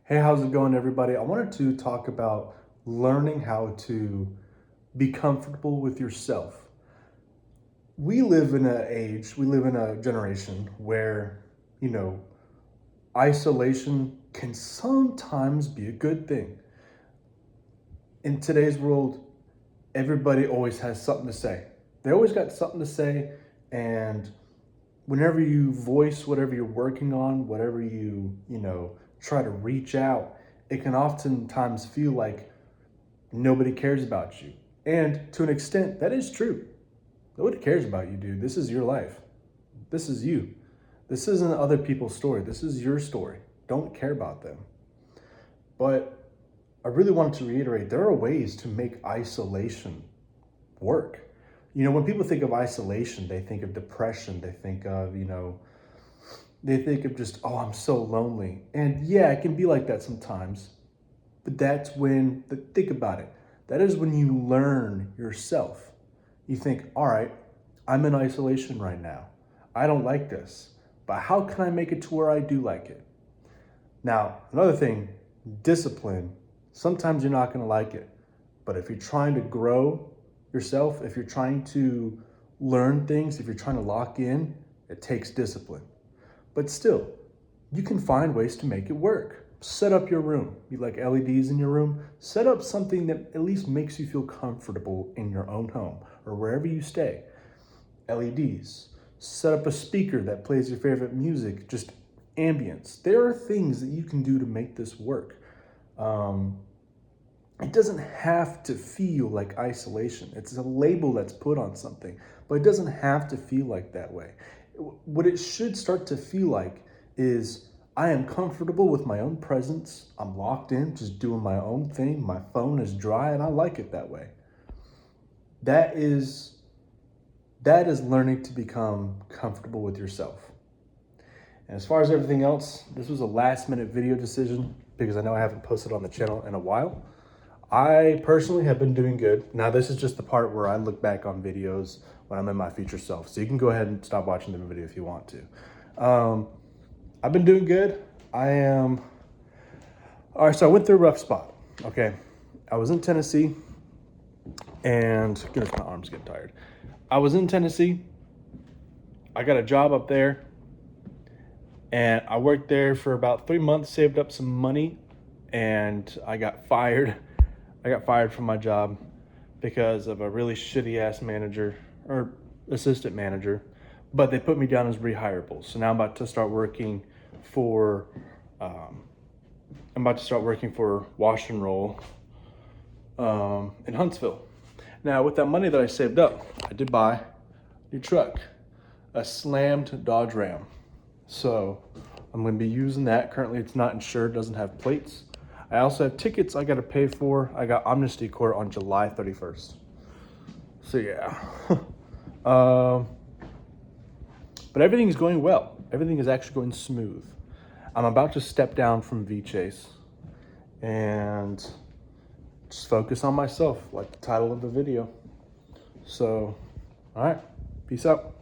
Hey, how's it going, everybody? I wanted to talk about learning how to be comfortable with yourself. We live in we live in a generation where, you know, isolation can sometimes be a good thing. In today's world, everybody always has something to say. They always got something to say, and whenever you voice whatever you're working on, whatever you try to reach out, it can oftentimes feel like nobody cares about you. And to an extent, that is true. Nobody cares about you, dude. This is your life. This is you. This isn't other people's story. This is your story. Don't care about them. But I really wanted to reiterate there are ways to make isolation work. When people think of isolation, they think of depression. They think of just, oh, I'm so lonely. And yeah, it can be like that sometimes. But think about it. That is when you learn yourself. You think, all right, I'm in isolation right now. I don't like this, but how can I make it to where I do like it? Now, another thing, discipline. Sometimes you're not going to like it, but if you're trying to grow yourself, if you're trying to learn things, if you're trying to lock in, it takes discipline. But still, you can find ways to make it work. Set up your room. You like LEDs in your room? Set up something that at least makes you feel comfortable in your own home or wherever you stay. LEDs. Set up a speaker that plays your favorite music, just ambience. There are things that you can do to make this work. It doesn't have to feel like isolation. It's a label that's put on something, but it doesn't have to feel like that way. What it should start to feel like is I am comfortable with my own presence. I'm locked in, just doing my own thing. My phone is dry and I like it that way. That is learning to become comfortable with yourself. And as far as everything else, this was a last minute video decision because I know I haven't posted on the channel in a while. I personally have been doing good. Now this is just the part where I look back on videos when I'm in my future self. So you can go ahead and stop watching the video if you want to. I've been doing good. All right, so I went through a rough spot. Okay. I was in Tennessee and goodness, my arm's getting tired. I was in Tennessee. I got a job up there and I worked there for about 3 months, saved up some money, and I got fired. I got fired from my job because of a really shitty ass manager or assistant manager, but they put me down as rehirable. So now I'm about to start working for Wash and Roll in Huntsville. Now with that money that I saved up, I did buy a new truck, a slammed Dodge Ram. So I'm going to be using that. Currently it's not insured, doesn't have plates. I also have tickets I got to pay for. I got amnesty court on July 31st. So yeah. But everything is going well. Everything is actually going smooth. I'm about to step down from V-Chase and just focus on myself, like the title of the video. So, all right, peace out.